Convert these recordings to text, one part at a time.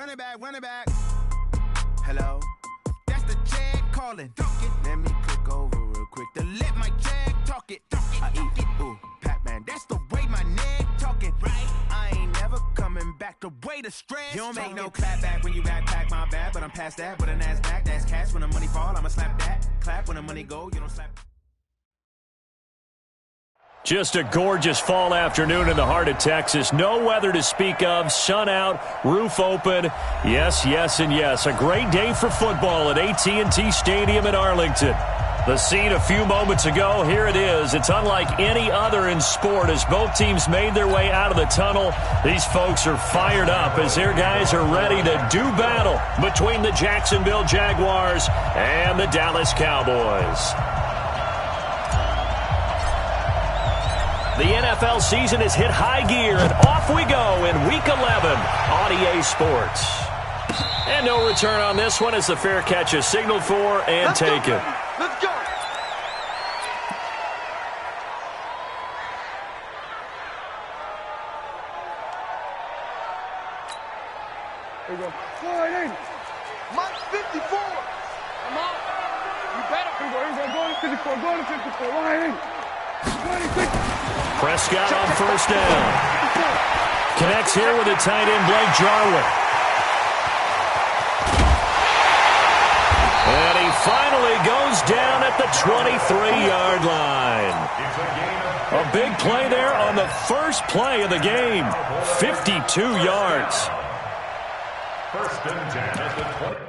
Run it back. Hello, that's the Jag calling. Let me click over real quick to let my Jag talk it. I eat it, ooh, Pac-Man. That's the way my neck talking. Right, I ain't never coming back. The way the stress. You don't make no clap back when you backpack, my bad. But I'm past that. With a NASDAQ, that's cash. When the money fall, I'ma slap that. Clap when the money go, you don't slap. Just a gorgeous fall afternoon in the heart of Texas. No weather to speak of. Sun out, roof open. Yes, yes, and yes. A great day for football at AT&T Stadium in Arlington. The scene a few moments ago, here it is. It's unlike any other in sport as both teams made their way out of the tunnel. These folks are fired up as their guys are ready to do battle between the Jacksonville Jaguars and the Dallas Cowboys. The NFL season has hit high gear, and off we go in Week 11 on EA Sports. And no return on this one as the fair catch is signaled for and taken. Let's go. There you go. Slide in. Mike 54. Come on. You better. Here you go. Go to 54. Go to 54. Line in. 26. Prescott on first down. Connects here with a tight end, Blake Jarwin. And he finally goes down at the 23-yard line. A big play there on the first play of the game. 52 yards. First and 10 at the 20.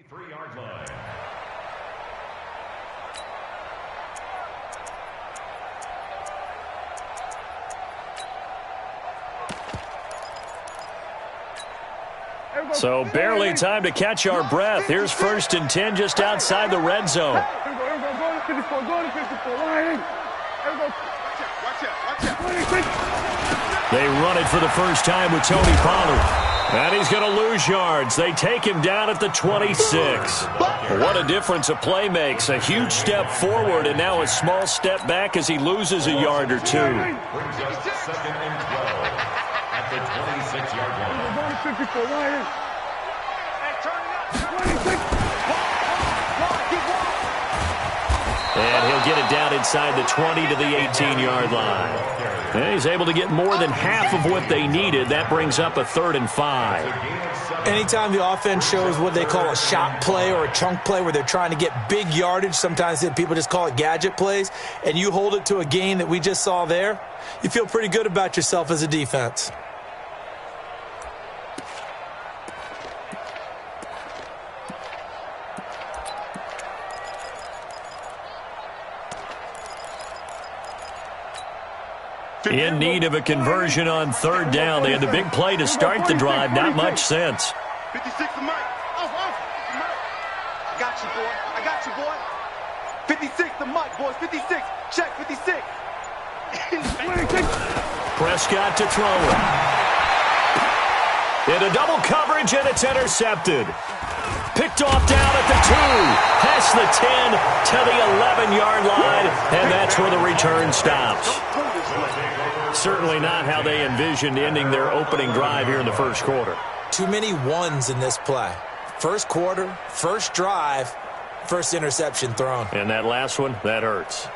Three-yard line. So barely time to catch our breath. Here's first and 10 just outside the red zone. Go to 54. Go to 54. Line in. Watch out. 26. They run it for the first time with Tony Pollard. And he's going to lose yards. They take him down at the 26. What a difference a play makes. A huge step forward and now a small step back as he loses a yard or two. Brings us second and 12 at the 26-yard line. Go to 54. Line in. Hey, turn it up. 26. And he'll get it down inside the 20 to the 18-yard line. And he's able to get more than half of what they needed. That brings up a 3rd and 5. Anytime the offense shows what they call a shot play or a chunk play where they're trying to get big yardage, sometimes people just call it gadget plays, and you hold it to a gain that we just saw there, you feel pretty good about yourself as a defense. In need of a conversion on 3rd down. They had the big play to start the drive. Not much sense. 56 to Mike. Off. I got you, boy. 56 to Mike, boys. 56. Check 56. Prescott to throw it. Into double coverage, and it's intercepted. Picked off down at the 2. Past the 10 to the 11-yard line, and that's where the return stops. Certainly not how they envisioned ending their opening drive here in the first quarter. Too many ones in this play. First quarter, first drive, first interception thrown. And that last one, that hurts.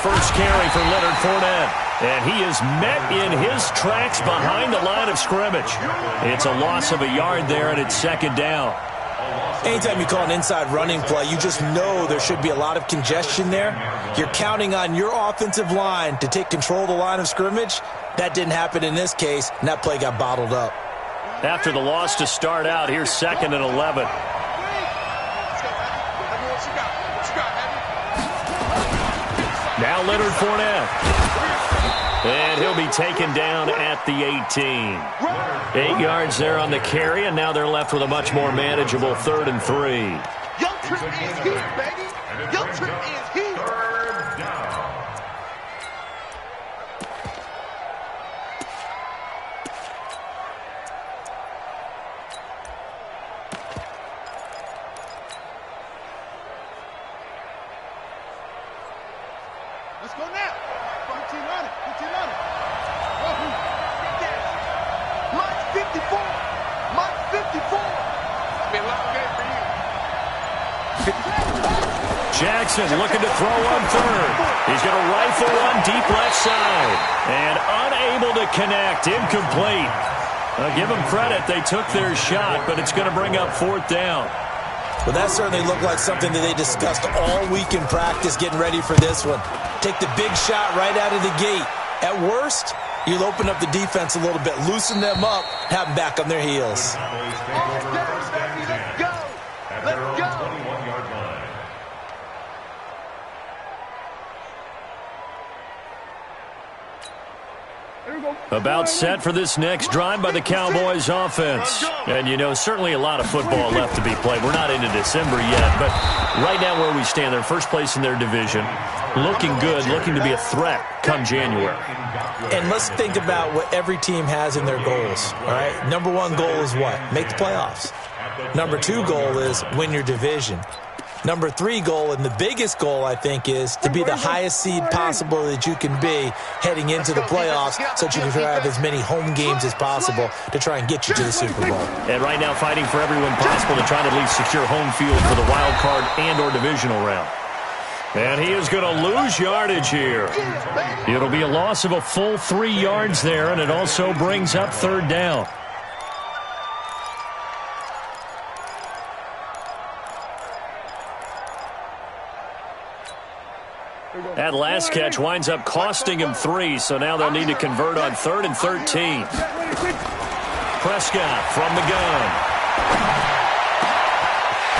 First carry for Leonard Fournette. And he is met in his tracks behind the line of scrimmage. It's a loss of a yard there, and it's 2nd down. Anytime you call an inside running play, you just know there should be a lot of congestion there. You're counting on your offensive line to take control of the line of scrimmage. That didn't happen in this case, and that play got bottled up. After the loss to start out, here's 2nd and 11. Now Leonard Fournette. And he'll be taken down at the 18. 8 yards there on the carry, and now they're left with a much more manageable 3rd and 3. Your trip is here, baby. Your trip is here. Third down. Let's go now. 15 on it. 15 on it. Mike 54. Mike 54. It's been a long game for you. Jackson looking to throw on 3rd. He's going to rifle one deep left side. And unable to connect. Incomplete. Give them credit. They took their shot, but it's going to bring up 4th down. Well, that certainly looked like something that they discussed all week in practice getting ready for this one. Take the big shot right out of the gate. At worst, you'll open up the defense a little bit, loosen them up, have them back on their heels. Let's go. Let's go. 21-yard line. About set for this next drive by the Cowboys offense. And, you know, certainly a lot of football left to be played. We're not into December yet, but right now where we stand, they're first place in their division. Looking good, looking to be a threat come January. And let's think about what every team has in their goals, all right? Number 1 goal is what? Make the playoffs. Number 2 goal is win your division. Number 3 goal, and the biggest goal, I think, is to be the highest seed possible that you can be heading into the playoffs so that you can have as many home games as possible to try and get you to the Super Bowl. And right now fighting for everyone possible to try to at least secure home field for the wild card and or divisional round. And he is going to lose yardage here. It'll be a loss of a full 3 yards there, and it also brings up 3rd down. That last catch winds up costing him 3, so now they'll need to convert on 3rd and 13. Prescott from the gun.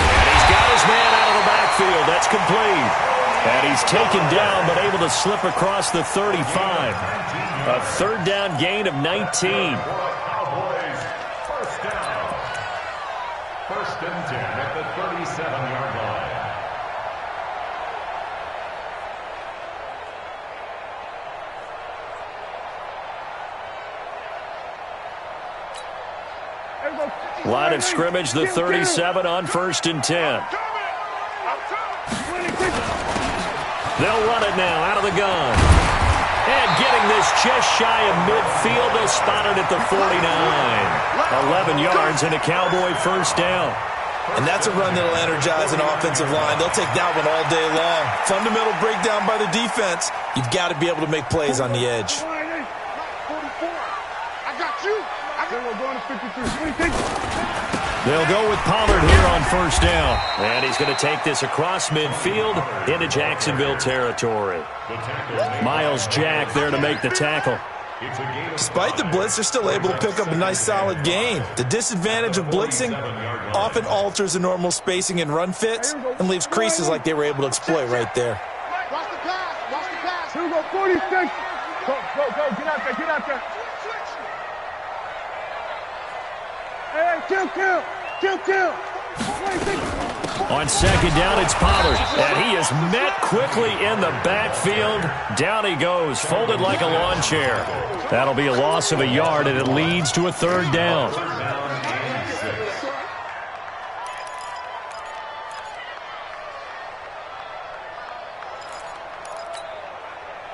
And he's got his man out of the backfield. That's complete. And he's taken down but able to slip across the 35. A 3rd down gain of 19. Cowboys, first down. 1st and 10 at the 37-yard line. Line of scrimmage, the 37 on 1st and 10. They'll run it now out of the gun. And getting this just shy of midfield, they'll spot it at the 49. 11 yards and a Cowboy first down. And that's a run that'll energize an offensive line. They'll take that one all day long. Fundamental breakdown by the defense. You've got to be able to make plays on the edge. 44. I got you. We're going to 53. They'll go with Pollard here on first down. And he's going to take this across midfield into Jacksonville territory. Miles Jack there to make the tackle. Despite the blitz, they're still able to pick up a nice solid gain. The disadvantage of blitzing often alters the normal spacing and run fits and leaves creases like they were able to exploit right there. Watch the pass. Watch the pass. Here we go. 46. Go. Get out there. Get out there. Hey, kill. 26. On second down, it's Pollard. And he is met quickly in the backfield. Down he goes, folded like a lawn chair. That'll be a loss of a yard, and it leads to a third down.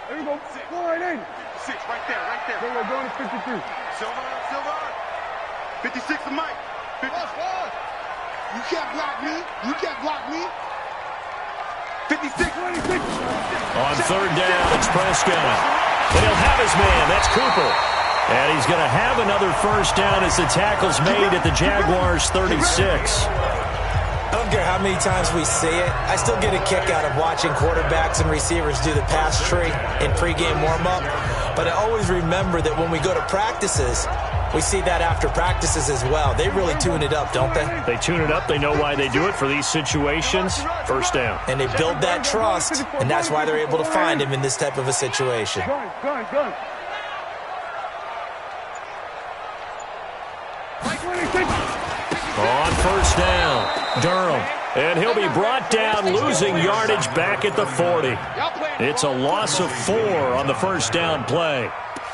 There we go. 6 right there. We're going to 53. Silver. 56 to Mike. 56. You can't block me. 56. 26. On third down, it's Prescott. And he'll have his man. That's Cooper. And he's going to have another first down as the tackle's made at the Jaguars' 36. care how many times we see it. I still get a kick out of watching quarterbacks and receivers do the pass tree in pregame warm-up. But I always remember that when we go to practices, we see that after practices as well. They really tune it up, don't they? They tune it up. They know why they do it for these situations. First down. And they build that trust, and that's why they're able to find him in this type of a situation. Gun. On first down, Durham. And he'll be brought down, losing yardage back at the 40. It's a loss of 4 on the first down play.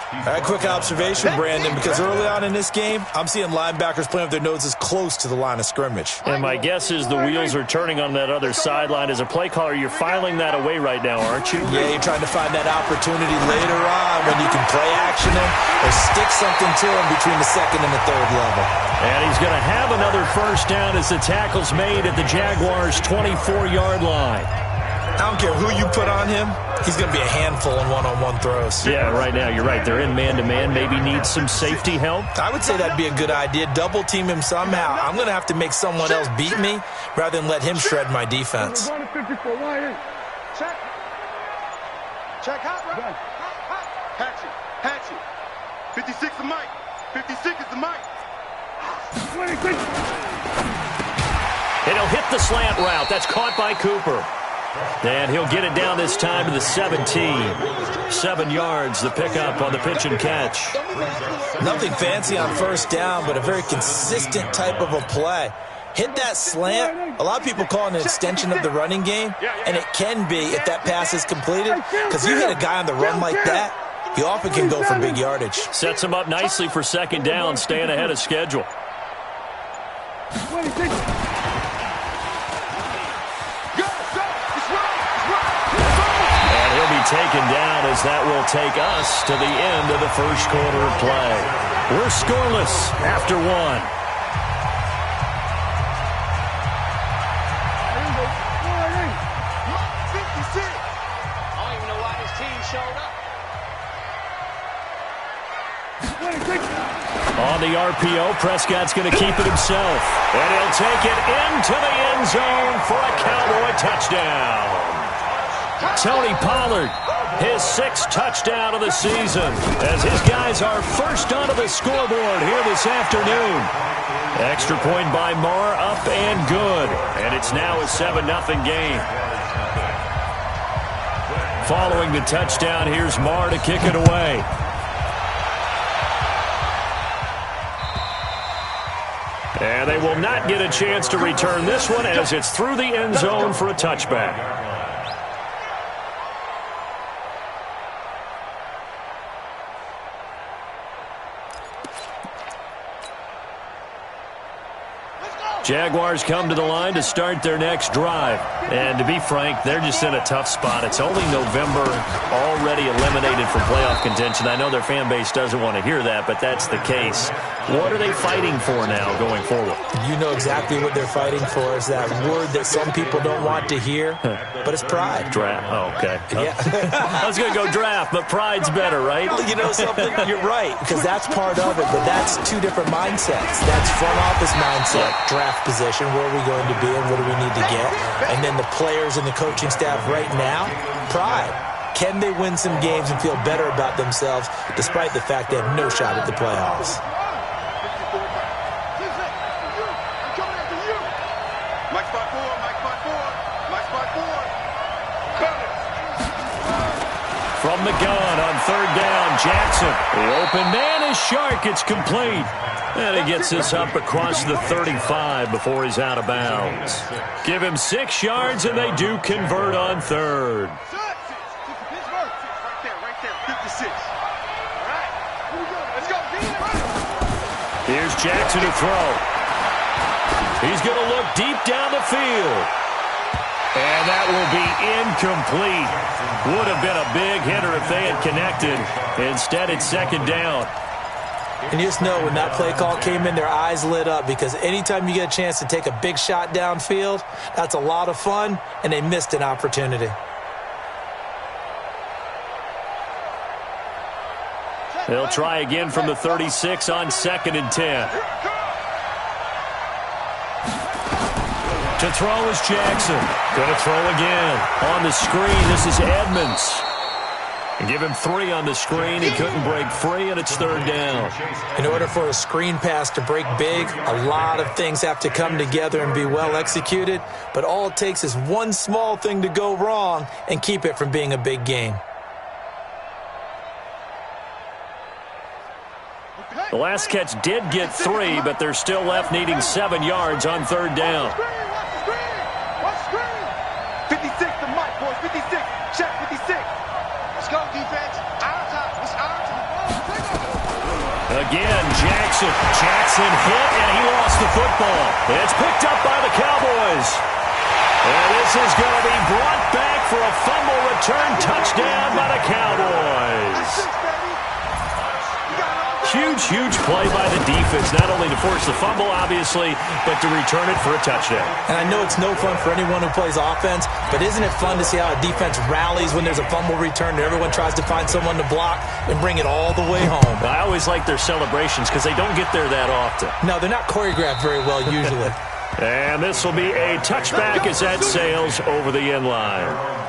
All right, quick observation, Brandon, because early on in this game, I'm seeing linebackers playing with their noses close to the line of scrimmage. And my guess is the wheels are turning on that other sideline. As a play caller, you're filing that away right now, aren't you? Yeah, you're trying to find that opportunity later on when you can play action him or stick something to him between the second and the third level. And he's going to have another first down as the tackle's made at the Jaguars' 24-yard line. I don't care who you put on him, he's going to be a handful in one-on-one throws. Yeah, right now, you're right. They're in man-to-man. Maybe need some safety help. I would say that'd be a good idea. Double team him somehow. I'm going to have to make someone else beat me rather than let him shred my defense. Check hot, right? Hatchet. 56 is Mike. 56 is the Mike. And he'll hit the slant route. That's caught by Cooper. And he'll get it down this time to the 17. 7 yards, the pickup on the pitch and catch. Nothing fancy on first down, but a very consistent type of a play. Hit that slant. A lot of people call it an extension of the running game, and it can be if that pass is completed, because you hit a guy on the run like that, you often can go for big yardage. Sets him up nicely for second down, staying ahead of schedule. Taken down as that will take us to the end of the first quarter of play. We're scoreless after 1. 56. I don't even know why this team showed up. On the RPO, Prescott's going to keep it himself. And he'll take it into the end zone for a Cowboy touchdown. Tony Pollard, his 6th touchdown of the season, as his guys are first onto the scoreboard here this afternoon. Extra point by Marr, up and good. And it's now a 7-0 game. Following the touchdown, here's Marr to kick it away. And they will not get a chance to return this one as it's through the end zone for a touchback. Jaguars come to the line to start their next drive. And to be frank, they're just in a tough spot. It's only November, already eliminated from playoff contention. I know their fan base doesn't want to hear that, but that's the case. What are they fighting for now going forward? You know exactly what they're fighting for. Is that word that some people don't want to hear, but it's pride. Draft. Oh, okay. Yeah. I was going to go draft, but pride's better, right? You know something? You're right, because that's part of it, but that's 2 different mindsets. That's front office mindset, draft position, where are we going to be and what do we need to get? And then the players and the coaching staff right now, pride. Can they win some games and feel better about themselves despite the fact they have no shot at the playoffs? From the gun on third down, Jackson. The open man is Shark. It's complete. And he gets this up across the 35 before he's out of bounds. Give him 6 yards, and they do convert on third. Here's Jackson to throw. He's going to look deep down the field. And that will be incomplete. Would have been a big hitter if they had connected. Instead, it's second down. And you just know when that play call came in, their eyes lit up, because anytime you get a chance to take a big shot downfield, that's a lot of fun, and they missed an opportunity. They'll try again from the 36 on 2nd and 10. To throw is Jackson. Going to throw again. On the screen, this is Edmonds. Give him 3 on the screen. He couldn't break free, and it's 3rd down. In order for a screen pass to break big, a lot of things have to come together and be well executed. But all it takes is one small thing to go wrong and keep it from being a big game. The last catch did get 3, but they're still left needing 7 yards on 3rd down. 56 to Mike, boys. 56. Check 56. Let's go, defense. Our time. It's our time. Again, Jackson. Jackson hit, and he lost the football. It's picked up by the Cowboys. And this is going to be brought back for a fumble return touchdown by the Cowboys. Huge play by the defense, not only to force the fumble, obviously, but to return it for a touchdown. And I know it's no fun for anyone who plays offense, but isn't it fun to see how a defense rallies when there's a fumble return and everyone tries to find someone to block and bring it all the way home? I always like their celebrations because they don't get there that often. No, they're not choreographed very well usually. And this will be a touchback as that sails over the end line.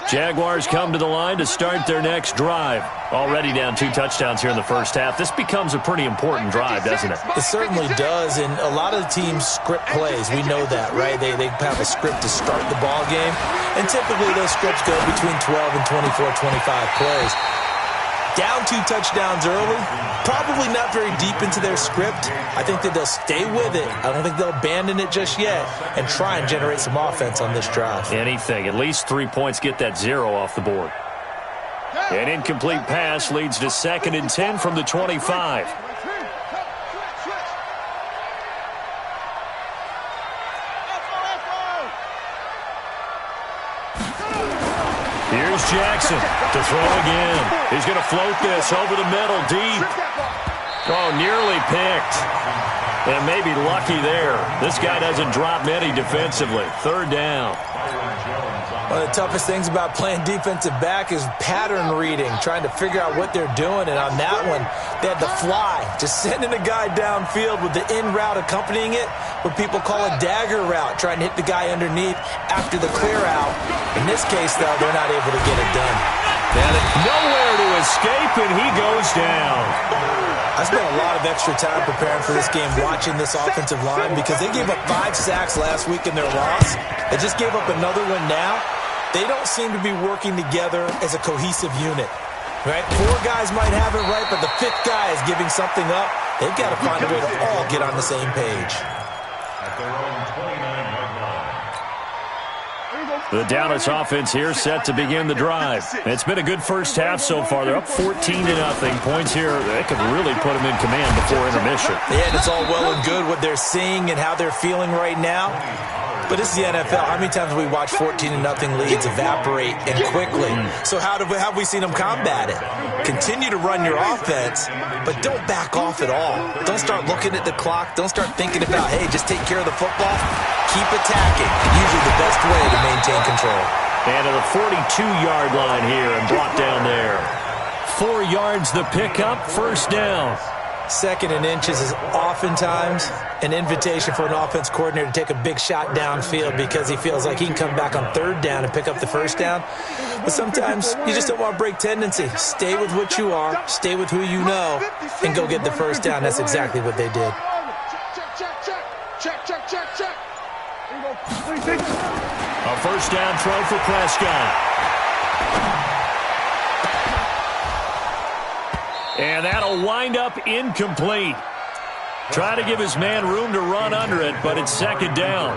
Jaguars come to the line to start their next drive. Already down 2 touchdowns here in the first half. This becomes a pretty important drive, doesn't it? It certainly does, and a lot of the teams script plays. We know that, right? They have a script to start the ball game, and typically those scripts go between 12 and 24, 25 plays. Down 2 touchdowns early, probably not very deep into their script. I think that they'll stay with it. I don't think they'll abandon it just yet and try and generate some offense on this drive. Anything. At least 3 points, get that 0 off the board. An incomplete pass leads to 2nd and 10 from the 25. Here's Jackson to throw again. He's going to float this over the middle, deep. Oh, nearly picked. And maybe lucky there. This guy doesn't drop many defensively. 3rd down. One of the toughest things about playing defensive back is pattern reading, trying to figure out what they're doing. And on that one, they had the fly, just sending a guy downfield with the in route accompanying it, what people call a dagger route, trying to hit the guy underneath after the clear out. In this case, though, they're not able to get it done. And nowhere to escape, and he goes down. I spent a lot of extra time preparing for this game, watching this offensive line, because they gave up 5 sacks last week in their loss. They just gave up another one now. They don't seem to be working together as a cohesive unit. Right? 4 guys might have it right, but the 5th guy is giving something up. They've got to find a way to all get on the same page. At their own 29-yard line. The Dallas offense here set to begin the drive. It's been a good first half so far. They're up 14-0. Points here, they could really put them in command before intermission. Yeah, and it's all well and good what they're seeing and how they're feeling right now. But this is the NFL. How many times have we watched 14-0 leads evaporate and quickly? So how have we seen them combat it? Continue to run your offense, but don't back off at all. Don't start looking at the clock. Don't start thinking about, hey, just take care of the football. Keep attacking. Usually the best way to maintain control. And at the 42-yard line here and brought down there. 4 yards the pickup, 1st down. 2nd and inches is oftentimes an invitation for an offense coordinator to take a big shot downfield because he feels like he can come back on 3rd down and pick up the 1st down. But sometimes you just don't want to break tendency. Stay with what you are, stay with who you know, and go get the 1st down. That's exactly what they did. Check. A 1st down throw for Prescott. And that'll wind up incomplete. Try to give his man room to run under it, but it's 2nd down.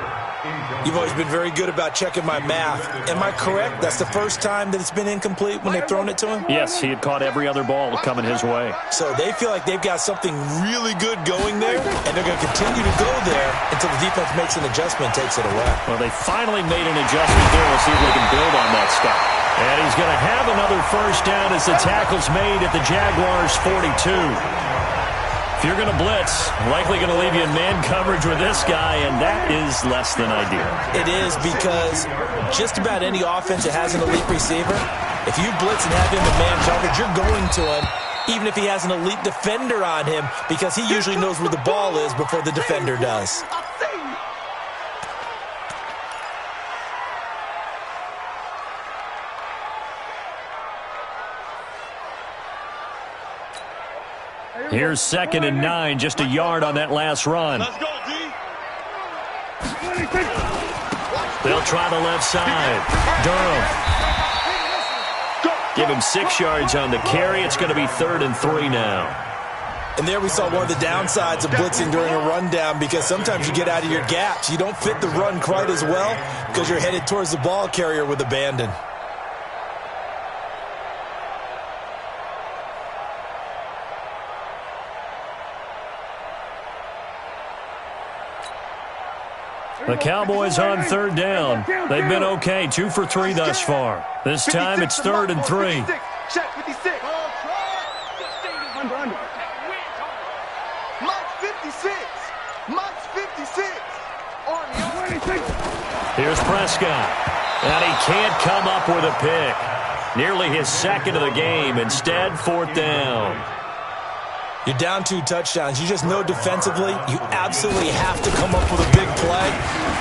You've always been very good about checking my math. Am I correct? That's the first time that it's been incomplete when they've thrown it to him? Yes, he had caught every other ball coming his way. So they feel like they've got something really good going there, and they're going to continue to go there until the defense makes an adjustment and takes it away. Well, they finally made an adjustment there. We'll see if they can build on that stuff. And he's going to have another 1st down as the tackle's made at the Jaguars' 42. If you're going to blitz, likely going to leave you in man coverage with this guy, and that is less than ideal. It is, because just about any offense that has an elite receiver, if you blitz and have him in man coverage, you're going to him, even if he has an elite defender on him, because he usually knows where the ball is before the defender does. Here's 2nd and 9, just a yard on that last run. Let's go, D. They'll try the left side. Durham. Give him 6 yards on the carry. It's going to be 3rd and 3 now. And there we saw one of the downsides of blitzing during a rundown, because sometimes you get out of your gaps. You don't fit the run quite as well because you're headed towards the ball carrier with abandon. The Cowboys on 3rd down. They've been okay, 2 for 3 thus far. This time it's 3rd and 3. Check 56. Under. Mike's 56. Mike's 56. Here's Prescott. And he can't come up with a pick. Nearly his 2nd of the game. Instead, 4th down. You're down 2 touchdowns. You just know defensively you absolutely have to come up with a big play.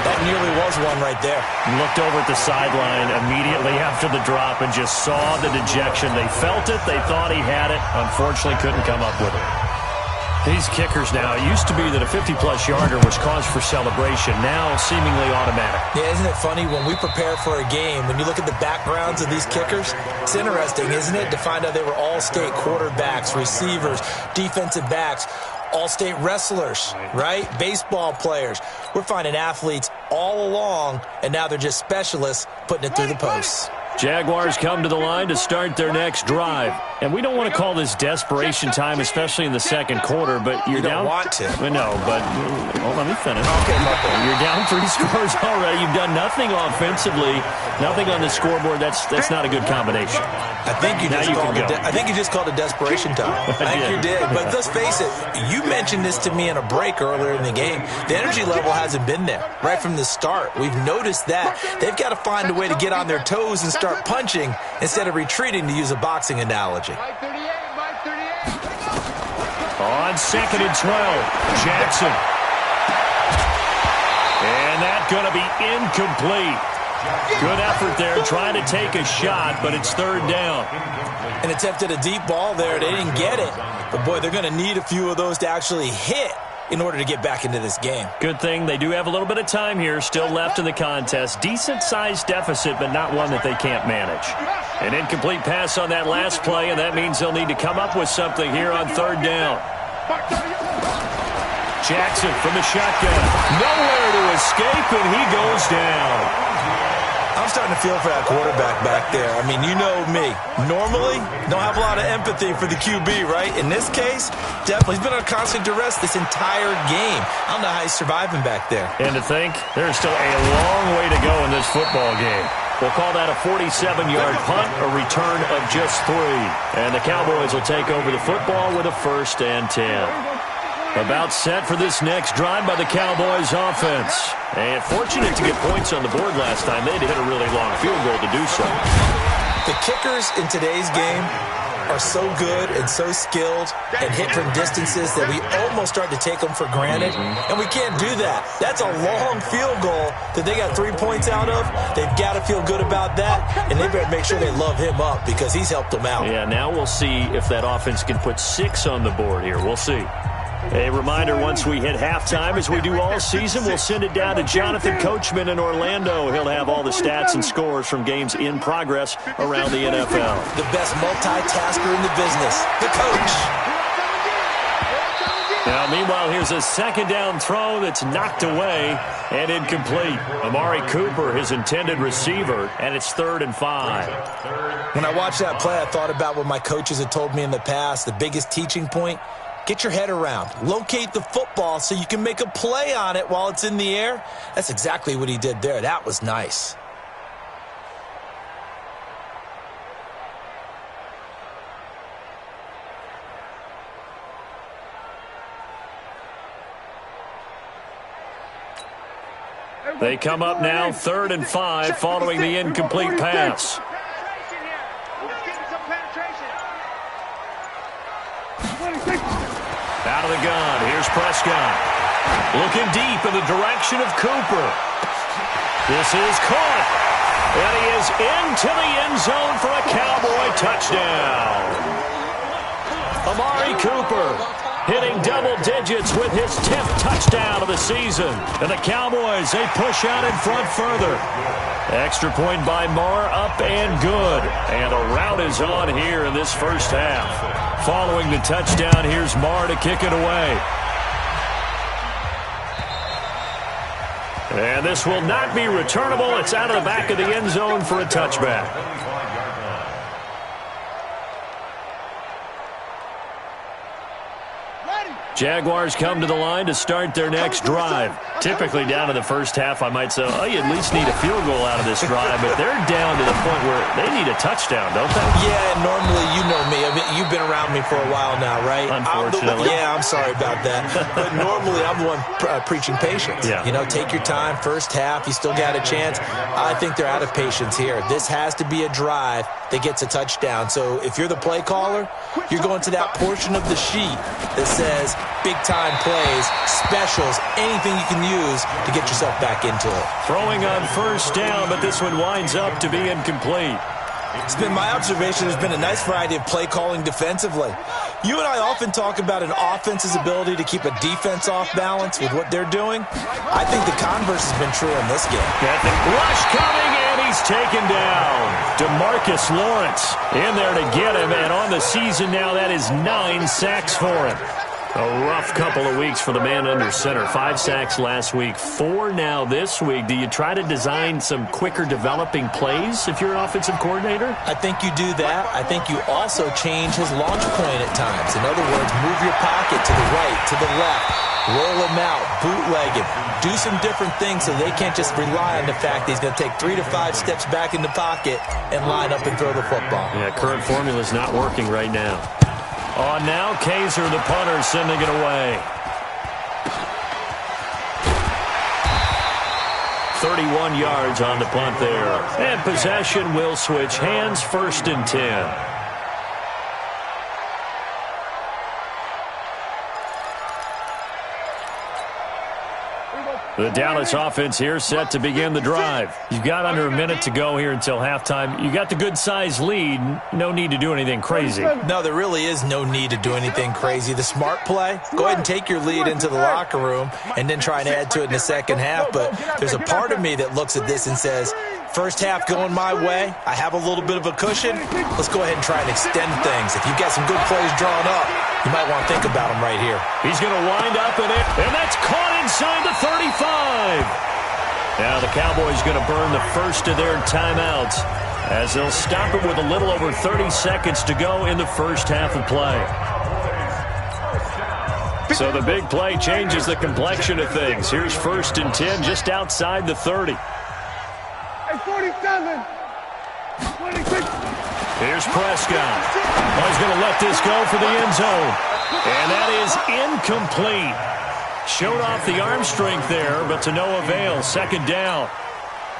That nearly was one right there. Looked over at the sideline immediately after the drop and just saw the dejection. They felt it. They thought he had it. Unfortunately, couldn't come up with it. These kickers now, it used to be that a 50-plus yarder was cause for celebration. Now, seemingly automatic. Yeah, isn't it funny when we prepare for a game, when you look at the backgrounds of these kickers, it's interesting, isn't it, to find out they were all-state quarterbacks, receivers, defensive backs, all-state wrestlers, right? Baseball players. We're finding athletes all along, and now they're just specialists putting it through the posts. Jaguars come to the line to start their next drive. And we don't want to call this desperation time, especially in the 2nd quarter, but you're down. You don't want to. No, but well, let me finish. Okay, you're down 3 scores already. You've done nothing offensively, nothing on the scoreboard. That's not a good combination. I think you just called it desperation time. I think you did. But let's face it, you mentioned this to me in a break earlier in the game. The energy level hasn't been there right from the start. We've noticed that. They've got to find a way to get on their toes and start punching instead of retreating, to use a boxing analogy. Mike 38. On 2nd and 12, Jackson. And that's going to be incomplete. Good effort there, trying to take a shot, but it's 3rd down. And attempted a deep ball there. They didn't get it. But, boy, they're going to need a few of those to actually hit in order to get back into this game. Good thing they do have a little bit of time here still left in the contest. Decent-sized deficit, but not one that they can't manage. An incomplete pass on that last play, and that means they'll need to come up with something here on 3rd down. Jackson from the shotgun. Nowhere to escape, and he goes down. I'm starting to feel for that quarterback back there. I mean, you know me. Normally, don't have a lot of empathy for the QB, right? In this case, definitely. He's been on constant duress this entire game. I don't know how he's surviving back there. And to think, there's still a long way to go in this football game. We'll call that a 47-yard punt, a return of just 3. And the Cowboys will take over the football with a 1st and 10. About set for this next drive by the Cowboys offense. And fortunate to get points on the board last time. They had to hit a really long field goal to do so. The kickers in today's game are so good and so skilled and hit from distances that we almost start to take them for granted. And we can't do that. That's a long field goal that they got 3 points out of. They've got to feel good about that, and they better make sure they love him up because he's helped them out. Yeah, now we'll see if that offense can put 6 on the board here. We'll see. A reminder, once we hit halftime, as we do all season, we'll send it down to Jonathan Coachman in Orlando. He'll have all the stats and scores from games in progress around the NFL. The best multitasker in the business, the coach. Now, meanwhile, here's a 2nd down throw that's knocked away and incomplete. Amari Cooper, his intended receiver, and it's 3rd and 5. When I watched that play, I thought about what my coaches had told me in the past. The biggest teaching point: get your head around. Locate the football so you can make a play on it while it's in the air. That's exactly what he did there. That was nice. They come up now 3rd and 5 following the incomplete pass. Out of the gun, here's Prescott. Looking deep in the direction of Cooper. This is caught. And he is into the end zone for a Cowboy touchdown. Amari Cooper hitting double digits with his 10th touchdown of the season. And the Cowboys, they push out in front further. Extra point by Marr, up and good. And a rout is on here in this first half. Following the touchdown, here's Marr to kick it away. And this will not be returnable. It's out of the back of the end zone for a touchback. Jaguars come to the line to start their next drive. Typically down to the first half, I might say, oh, you at least need a field goal out of this drive. But they're down to the point where they need a touchdown, don't they? Yeah, normally, you know me. I mean, you've been around me for a while now, right? Unfortunately. I'm sorry about that. But normally, I'm the one preaching patience. Yeah. You know, take your time. First half, you still got a chance. I think they're out of patience here. This has to be a drive that gets a touchdown. So if you're the play caller, you're going to that portion of the sheet that says big-time plays, specials, anything you can use to get yourself back into it. Throwing on first down, but this one winds up to be incomplete. It's been my observation there's been a nice variety of play calling defensively. You and I often talk about an offense's ability to keep a defense off balance with what they're doing. I think the converse has been true in this game. Rush coming, and he's taken down. DeMarcus Lawrence in there to get him, and on the season now, that is 9 sacks for him. A rough couple of weeks for the man under center. 5 sacks last week, 4 now this week. Do you try to design some quicker developing plays if you're an offensive coordinator? I think you do that. I think you also change his launch point at times. In other words, move your pocket to the right, to the left, roll him out, bootleg him, do some different things so they can't just rely on the fact that he's going to take 3 to 5 steps back in the pocket and line up and throw the football. Yeah, current formula is not working right now. On now, Kaiser, the punter, sending it away. 31 yards on the punt there. And possession will switch hands, 1st and 10. The Dallas offense here set to begin the drive. You've got under a minute to go here until halftime. You got the good-sized lead. No need to do anything crazy. No, there really is no need to do anything crazy. The smart play, go ahead and take your lead into the locker room and then try and add to it in the second half. But there's a part of me that looks at this and says, first half going my way, I have a little bit of a cushion. Let's go ahead and try and extend things. If you've got some good plays drawn up, you might want to think about them right here. He's going to wind up in it, and that's caught inside the 35. Now the Cowboys going to burn the first of their timeouts as they'll stop it with a little over 30 seconds to go in the first half of play. So the big play changes the complexion of things. Here's 1st and 10 just outside the 30. Hey, 47. 26. Here's Prescott. Oh, he's going to let this go for the end zone. And that is incomplete. Showed off the arm strength there, but to no avail. 2nd down.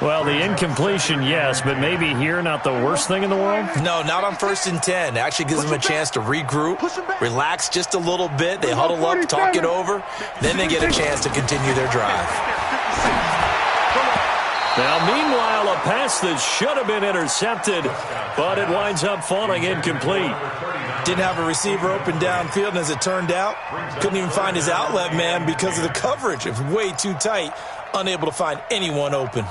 Well, the incompletion, yes, but maybe here not the worst thing in the world? No, not on 1st and 10. It actually gives them a chance to regroup, relax just a little bit. They huddle up, talk it over. Then they get a chance to continue their drive. Now, meanwhile, a pass that should have been intercepted, but it winds up falling incomplete. Didn't have a receiver open downfield, and as it turned out, couldn't even find his outlet man because of the coverage. It was way too tight, unable to find anyone open.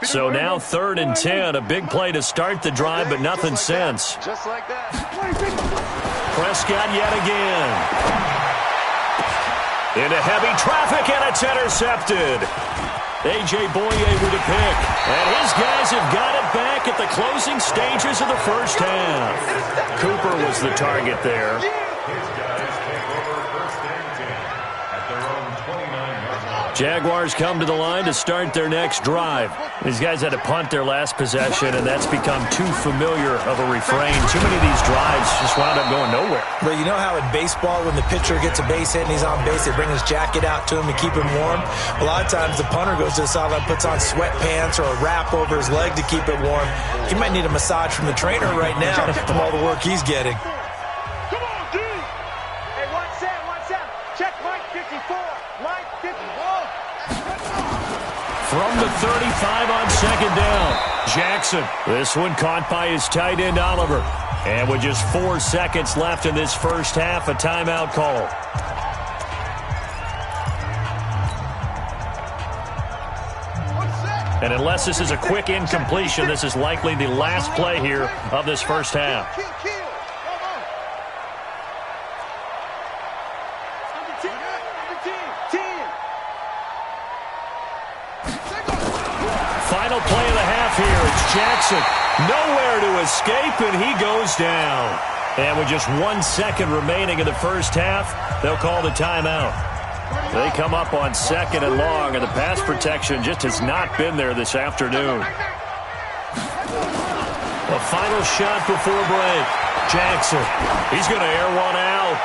So now 3rd and 10, a big play to start the drive, but nothing since. Just like that. Prescott yet again. Into heavy traffic, and it's intercepted. A.J. Boye with a pick. And his guys have got it back at the closing stages of the first half. Cooper was the target there. His guys take over 1st and 10 at their own 29-yard line. Jaguars come to the line to start their next drive. These guys had to punt their last possession, and that's become too familiar of a refrain. Too many of these drives just wound up going nowhere. Well, you know how in baseball, when the pitcher gets a base hit and he's on base, they bring his jacket out to him to keep him warm? A lot of times the punter goes to the sideline, puts on sweatpants or a wrap over his leg to keep it warm. He might need a massage from the trainer right now from all the work he's getting. Come on, D! Hey, one set. Check Mike 54. Mike 54. From the 35 on second down, Jackson. This one caught by his tight end, Oliver. And with just 4 seconds left in this first half, a timeout call. And unless this is a quick incompletion, this is likely the last play here of this first half. Final play of the half here. It's Jackson. Nowhere to escape, and he goes down. And with just 1 second remaining in the first half, they'll call the timeout. They come up on second and long, and the pass protection just has not been there this afternoon. A final shot before break. Jackson, he's going to air one out.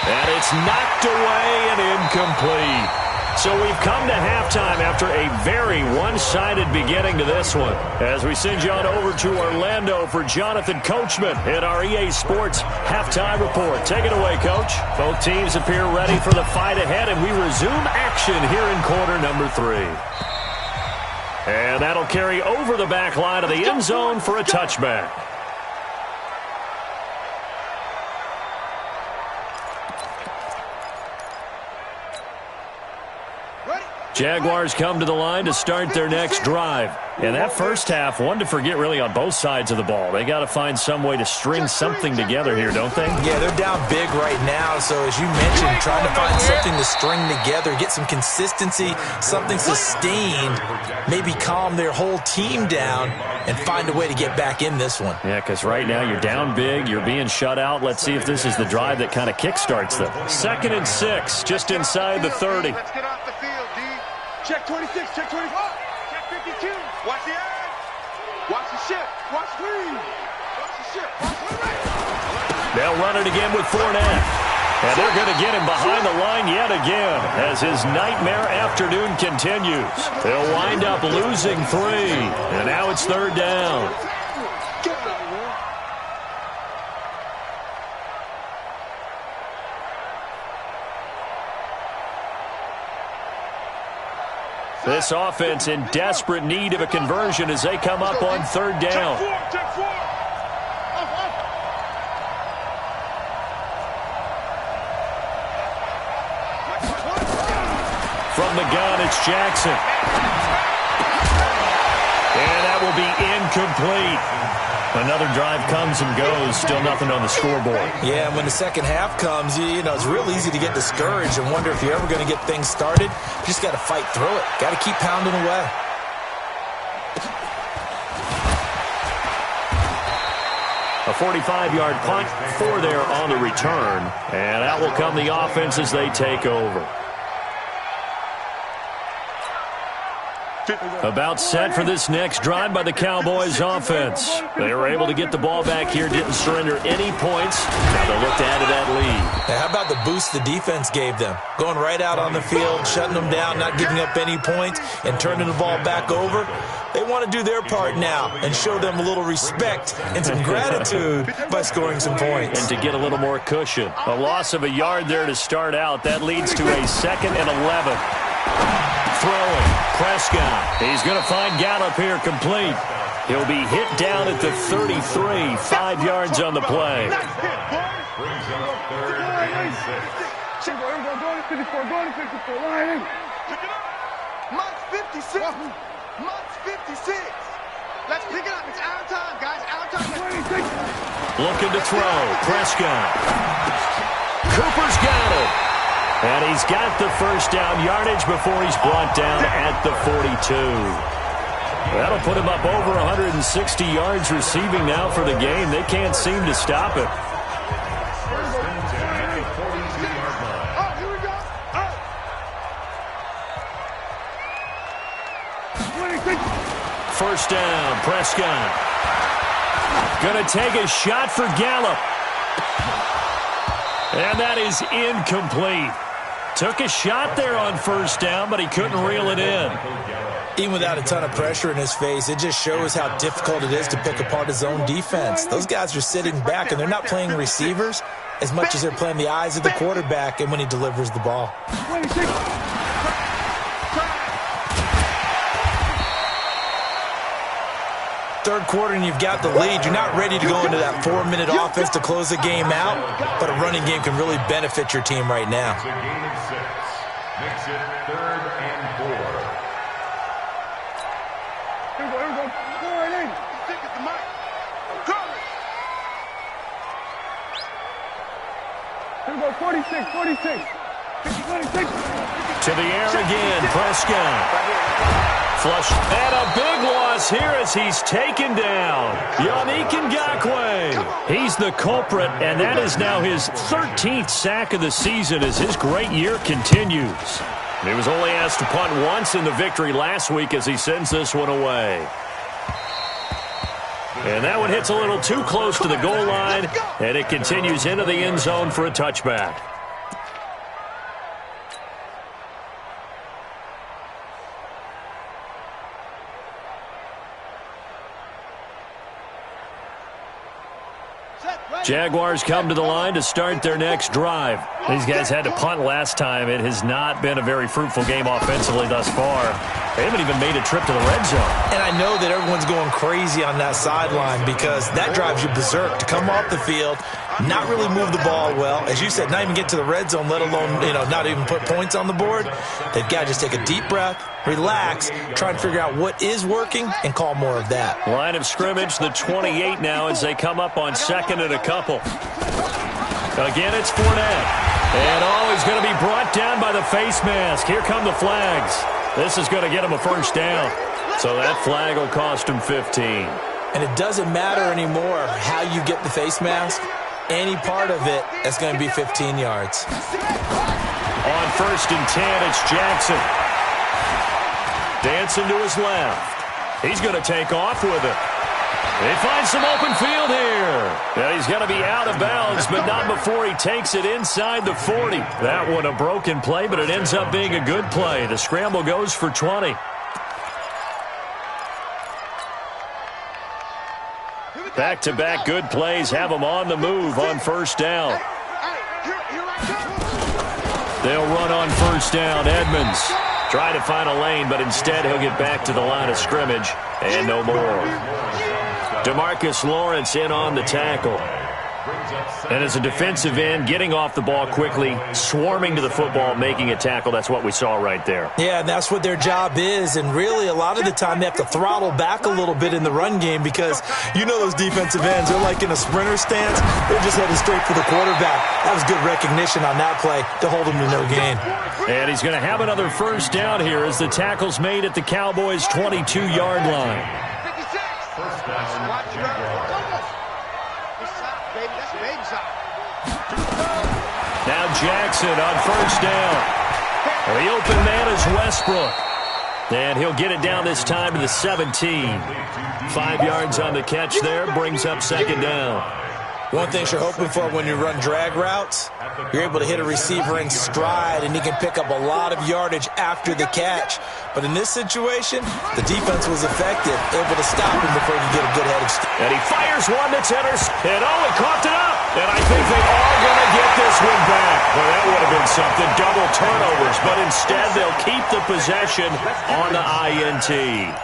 And it's knocked away and incomplete. So we've come to halftime after a very one-sided beginning to this one. As we send you on over to Orlando for Jonathan Coachman in our EA Sports Halftime Report. Take it away, Coach. Both teams appear ready for the fight ahead, and we resume action here in quarter number 3. And that'll carry over the back line of the end zone for a touchback. Jaguars come to the line to start their next drive. And that first half, one to forget really on both sides of the ball. They got to find some way to string something together here, don't they? Yeah, they're down big right now. So as you mentioned, trying to find something to string together, get some consistency, something sustained, maybe calm their whole team down and find a way to get back in this one. Yeah, because right now you're down big, you're being shut out. Let's see if this is the drive that kind of kickstarts them. 2nd and 6, just inside the 30. Let's get off the field, D. Check 26, check 24, check 52. Watch the edge. Watch the ship. Watch green. Watch the ship. Watch the right. They'll run it again with Fournette. And they're going to get him behind the line yet again as his nightmare afternoon continues. They'll wind up losing 3. And now it's 3rd down. This offense in desperate need of a conversion as they come up on 3rd down. Check 4. From the gun, it's Jackson. And that will be incomplete. Another drive comes and goes, still nothing on the scoreboard. Yeah, and when the second half comes, you know, it's real easy to get discouraged and wonder if you're ever going to get things started. You just got to fight through it. Got to keep pounding away. A 45-yard punt for there on the return. And out will come the offense as they take over. About set for this next drive by the Cowboys offense. They were able to get the ball back here, didn't surrender any points. Now they'll look to add to that lead. Now, how about the boost the defense gave them? Going right out on the field, shutting them down, not giving up any points, and turning the ball back over. They want to do their part now and show them a little respect and some gratitude by scoring some points. And to get a little more cushion. A loss of a yard there to start out. That leads to a 2nd and 11. Throwing, Prescott. He's going to find Gallup here complete. He'll be hit down at the 33, 5 yards on the play. Brings up 3rd and 6. Go to 54, line in. Mike's 56. Mike's 56. Let's pick it up. It's our time, guys. Our time. Looking to throw, Prescott. Cooper's got it. And he's got the first down yardage before he's brought down at the 42. That'll put him up over 160 yards receiving now for the game. They can't seem to stop it. first down. Prescott going to take a shot for Gallup. And that is incomplete. Took a shot there on first down, but he couldn't reel it in. Even without a ton of pressure in his face, it just shows how difficult it is to pick apart his own defense. Those guys are sitting back, and they're not playing receivers as much as they're playing the eyes of the quarterback and when he delivers the ball. Third quarter and you've got the lead. You're not ready to go into that 4-minute offense to close the game out, but a running game can really benefit your team right now. It's a gain of 6. Makes it 3rd and 4. Here we go. Go right in. Stick it to Mike. Come. Here we go, 46. 26. To the air again, Prescott. Flush. And a big loss here as he's taken down. Yannick Ngakoue. He's the culprit, and that is now his 13th sack of the season as his great year continues. He was only asked to punt once in the victory last week as he sends this one away. And that one hits a little too close to the goal line, and it continues into the end zone for a touchback. Jaguars come to the line to start their next drive. These guys had to punt last time. It has not been a very fruitful game offensively thus far. They haven't even made a trip to the red zone. And I know that everyone's going crazy on that sideline because that drives you berserk to come off the field, not really move the ball well. As you said, not even get to the red zone, let alone, not even put points on the board. They've got to just take a deep breath, relax, try and figure out what is working, and call more of that. Line of scrimmage, the 28 now as they come up on second and a couple. Again, it's Fournette. And he's going to be brought down by the face mask. Here come the flags. This is going to get him a first down. So that flag will cost him 15. And it doesn't matter anymore how you get the face mask. Any part of it is going to be 15 yards. On first and 10, it's Jackson. Dancing to his left. He's going to take off with it. They find some open field here. Yeah, he's going to be out of bounds, but not before he takes it inside the 40. That one a broken play, but it ends up being a good play. The scramble goes for 20. Back-to-back good plays have him on the move on first down. They'll run on first down. Edmonds try to find a lane, but instead he'll get back to the line of scrimmage and no more. DeMarcus Lawrence in on the tackle. And as a defensive end, getting off the ball quickly, swarming to the football, making a tackle, that's what we saw right there. Yeah, and that's what their job is. And really, a lot of the time, they have to throttle back a little bit in the run game because those defensive ends, they're like in a sprinter stance. They're just heading straight for the quarterback. That was good recognition on that play to hold him to no gain. And he's going to have another first down here as the tackle's made at the Cowboys' 22-yard line. Now Jackson on first down. The open man is Westbrook. And he'll get it down this time to the 17. 5 yards on the catch there, brings up second down. One thing you're hoping for when you run drag routes, you're able to hit a receiver in stride, and he can pick up a lot of yardage after the catch. But in this situation, the defense was effective, able to stop him before he could get a good head of steam. And he fires one that's intercepted. And he coughed it up. And I think they are going to get this one back. Well, that would have been something, double turnovers. But instead, they'll keep the possession on the INT.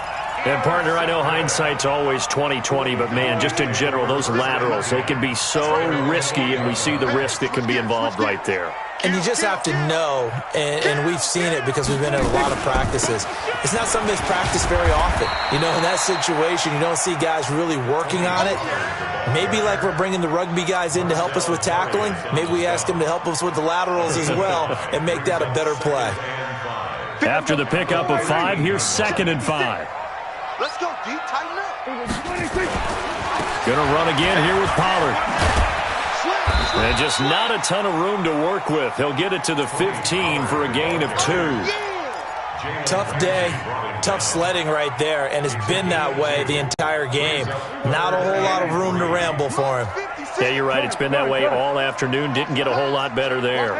And, partner, I know hindsight's always 20/20, but, man, just in general, those laterals, they can be so risky, and we see the risk that can be involved right there. And you just have to know, and we've seen it because we've been at a lot of practices, it's not something that's practiced very often. In that situation, you don't see guys really working on it. Maybe like we're bringing the rugby guys in to help us with tackling, maybe we ask them to help us with the laterals as well and make that a better play. After the pickup of 5, here's second and 5. Let's go, D. Tighten up. Gonna run again here with Pollard. And just not a ton of room to work with. He'll get it to the 15 for a gain of 2. Tough day, tough sledding right there, and it's been that way the entire game. Not a whole lot of room to ramble for him. Yeah, you're right. It's been that way all afternoon. Didn't get a whole lot better there.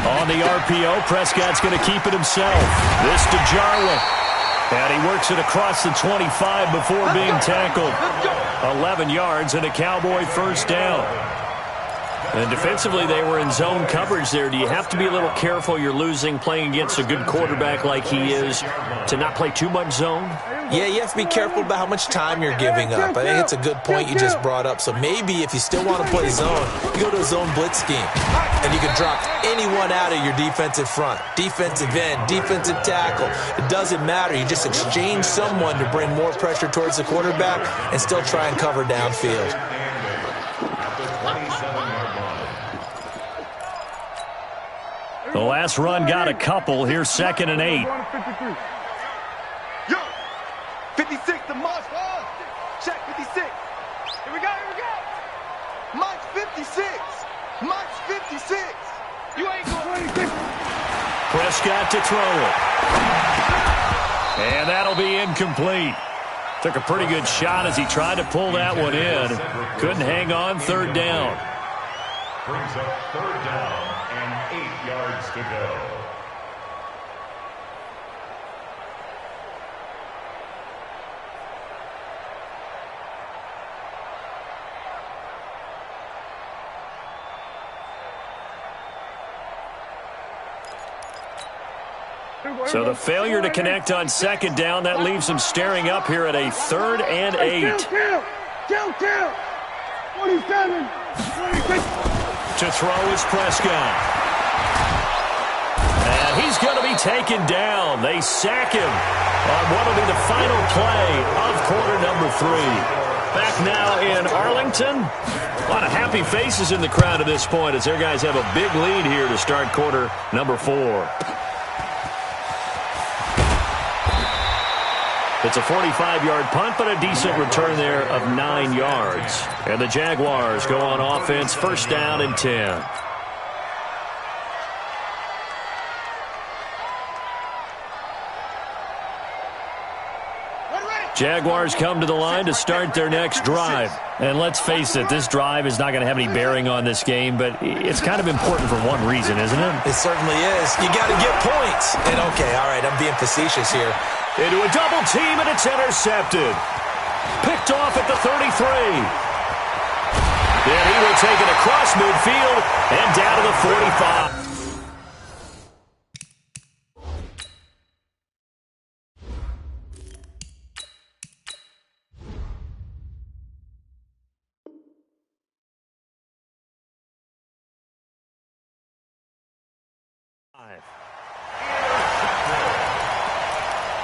On the RPO, Prescott's going to keep it himself. This to Jarwin. And he works it across the 25 before being tackled. 11 yards and a Cowboy first down. And defensively, they were in zone coverage there. Do you have to be a little careful? You're losing playing against a good quarterback like he is to not play too much zone? Yeah, you have to be careful about how much time you're giving up. I think it's a good point you just brought up. So maybe if you still want to play zone, you go to a zone blitz scheme. And you can drop anyone out of your defensive front. Defensive end, defensive tackle. It doesn't matter. You just exchange someone to bring more pressure towards the quarterback and still try and cover downfield. The last run got a couple. Here's 2nd and 8. Yo, 56, the monster. Check 56. Here we go. Mike's 56. Mike's 56. You ain't going 26. Prescott to throw it. And that'll be incomplete. Took a pretty good shot as he tried to pull that one in. Couldn't hang on. 3rd down. Brings up 3rd down and 8 yards to go. So the failure to connect on 2nd down, that leaves him staring up here at a 3rd and 8. Count. 27. 26. To throw is Prescott. And he's going to be taken down. They sack him on what will be the final play of quarter number 3. Back now in Arlington. A lot of happy faces in the crowd at this point as their guys have a big lead here to start quarter number 4. It's a 45-yard punt, but a decent return there of 9 yards. And the Jaguars go on offense, 1st down and 10. Jaguars come to the line to start their next drive. And let's face it, this drive is not going to have any bearing on this game, but it's kind of important for one reason, isn't it? It certainly is. You got to get points. And okay, all right, I'm being facetious here. Into a double team, and it's intercepted. Picked off at the 33. Then he will take it across midfield and down to the 45.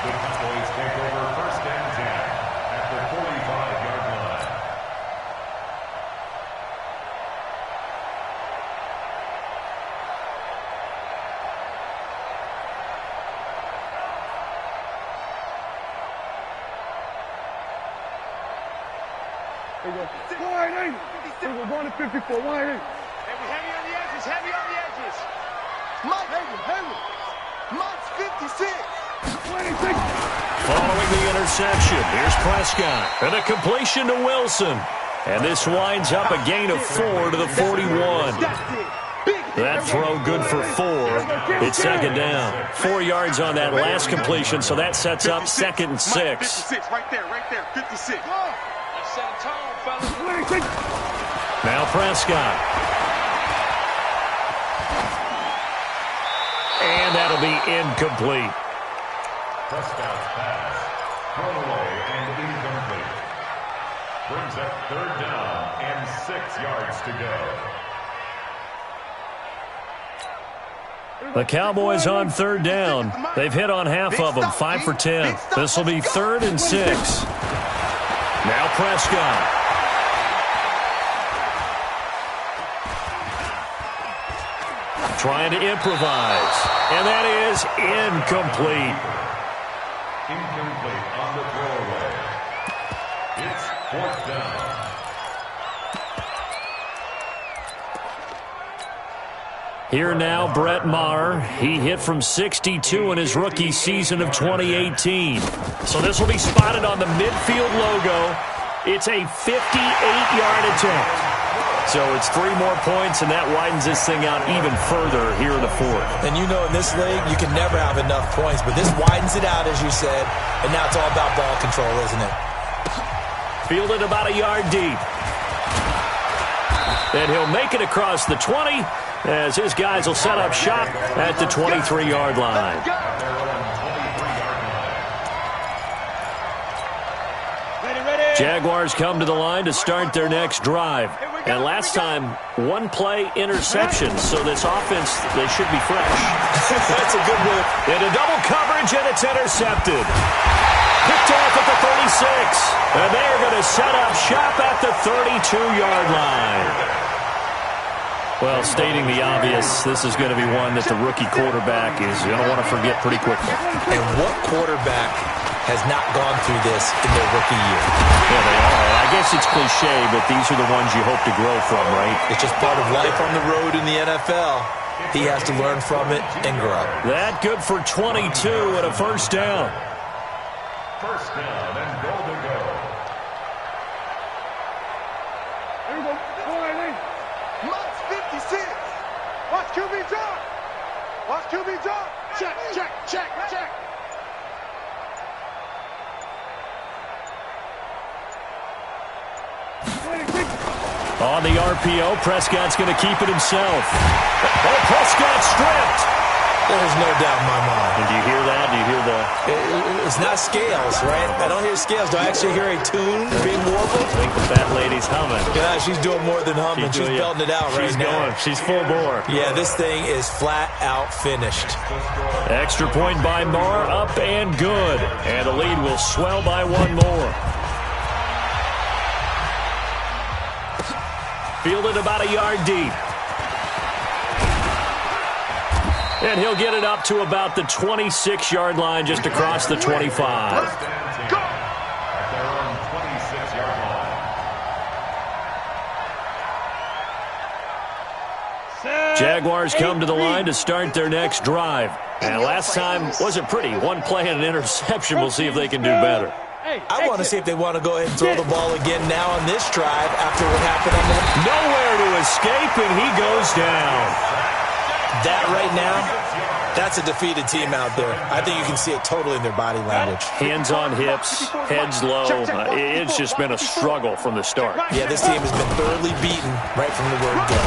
The Cowboys take over 1st and 10 at the 45-yard line. There you go. Wide 8. There we go. Going to 54. Wide 8. Heavy on the edges. Heavy on the edges. Mike. Heavy. Mike's 56. 26. Following the interception, here's Prescott. And a completion to Wilson. And this winds up a gain of 4 to the 41. That throw good for 4. It's 2nd down. 4 yards on that last completion, so that sets up 2nd and 6. 56, right there, 56. Let's set a tone, fellas. Now Prescott. And that'll be incomplete. Prescott's pass, thrown away and incomplete. Brings up 3rd down and 6 yards to go. The Cowboys on 3rd down. They've hit on half of them, 5 for 10. This will be 3rd and 6. Now Prescott. Trying to improvise. And that is incomplete. Incomplete on the throwaway. It's 4th down. 4 Here now, Brett Maher. He hit from 62 in his rookie season of 2018. So this will be spotted on the midfield logo. It's a 58-yard attempt. So it's 3 more points, and that widens this thing out even further here in the fourth. And you know in this league, you can never have enough points, but this widens it out, as you said, and now it's all about ball control, isn't it? Fielded about a yard deep. And he'll make it across the 20 as his guys will set up shop at the 23-yard line. Jaguars come to the line to start their next drive. And last time, 1-play interception, so this offense, they should be fresh. That's a good move. Into double coverage, and it's intercepted. Picked off at the 36. And they're going to set up shop at the 32-yard line. Well, stating the obvious, this is going to be one that the rookie quarterback is going to want to forget pretty quickly. And what quarterback has not gone through this in their rookie year? Yeah, they are. I guess it's cliche, but these are the ones you hope to grow from, right? It's just part of life on the road in the NFL. He has to learn from it and grow. That good for 22 and a first down. First down and goal to go. Here we go. Mutz 56. Watch QB drop. Watch QB drop. Check, check, check, check. On the RPO, Prescott's going to keep it himself. Oh, Prescott stripped. There's no doubt in my mind. And do you hear that? Do you hear the... It's not scales, right? I don't hear scales. Do I actually hear a tune being warbled? I think the fat lady's humming. Yeah, she's doing more than humming. She's belting it out right now. She's going. She's full bore. Yeah, this thing is flat out finished. Extra point by Maher, up and good. And the lead will swell by 1 more. Fielded about a yard deep. And he'll get it up to about the 26-yard line, just across the 25. At their own 26-yard line. Jaguars come to the line to start their next drive. And last time wasn't pretty. 1 play and an interception. We'll see if they can do better. I want to see if they want to go ahead and throw the ball again now on this drive after what happened on the... Nowhere to escape, and he goes down. That right now, that's a defeated team out there. I think you can see it totally in their body language. Hands on hips, heads low. It's just been a struggle from the start. Yeah, this team has been thoroughly beaten right from the word go.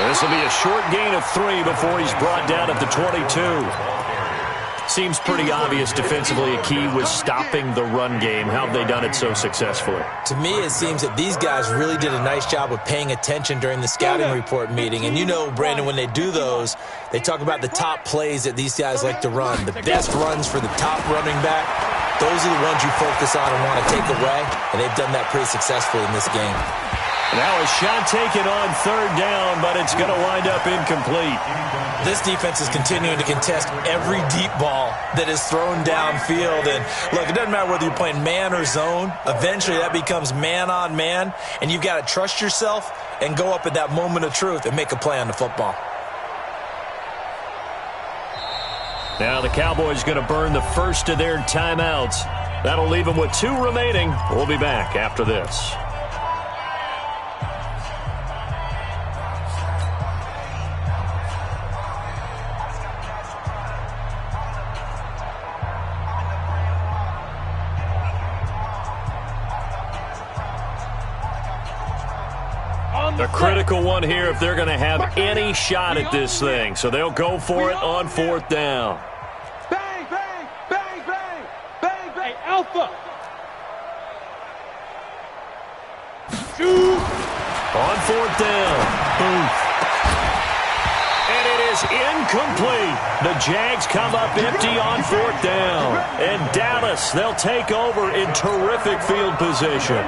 This will be a short gain of 3 before he's brought down at the 22. Seems pretty obvious defensively a key was stopping the run game. How have they done it so successfully? To me, it seems that these guys really did a nice job of paying attention during the scouting report meeting. And you know, Brandon, when they do those, they talk about the top plays that these guys like to run. The best runs for the top running back, those are the ones you focus on and want to take away. And they've done that pretty successfully in this game. Now a shot taken on 3rd down, but it's going to wind up incomplete. This defense is continuing to contest every deep ball that is thrown downfield. And look, it doesn't matter whether you're playing man or zone. Eventually that becomes man on man, and you've got to trust yourself and go up at that moment of truth and make a play on the football. Now the Cowboys going to burn the first of their timeouts. That'll leave them with 2 remaining. We'll be back after this. A critical one here if they're going to have any shot at this thing. So they'll go for it on 4th down. Bang, bang, bang, bang, bang, bang. Alpha. Shoot. On 4th down. Boom. And it is incomplete. The Jags come up empty on 4th down. And Dallas, they'll take over in terrific field position.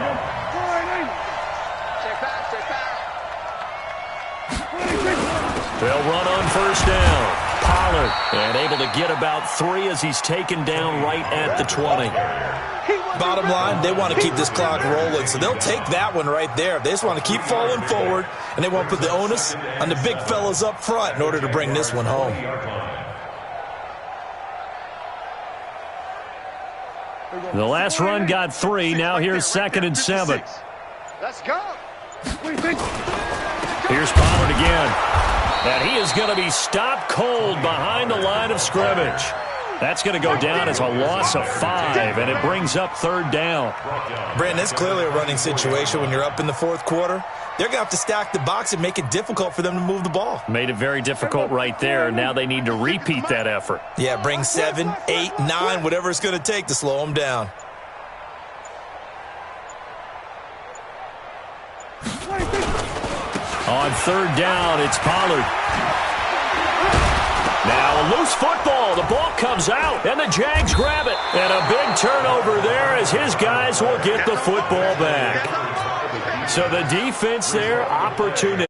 They'll run on 1st down. Pollard. And able to get about 3 as he's taken down right at the 20. Bottom line, they want to keep this clock rolling, so they'll take that one right there. They just want to keep falling forward, and they want to put the onus on the big fellas up front in order to bring this one home. The last run got 3. Now here's 2nd and 7. Let's go. Here's Pollard again. And he is going to be stopped cold behind the line of scrimmage. That's going to go down as a loss of 5, and it brings up 3rd down. Brandon, that's clearly a running situation when you're up in the 4th quarter. They're going to have to stack the box and make it difficult for them to move the ball. Made it very difficult right there. Now they need to repeat that effort. Yeah, bring 7, 8, 9, whatever it's going to take to slow them down. On 3rd down, it's Pollard. Now a loose football. The ball comes out, and the Jags grab it. And a big turnover there as his guys will get the football back. So the defense there, opportunity.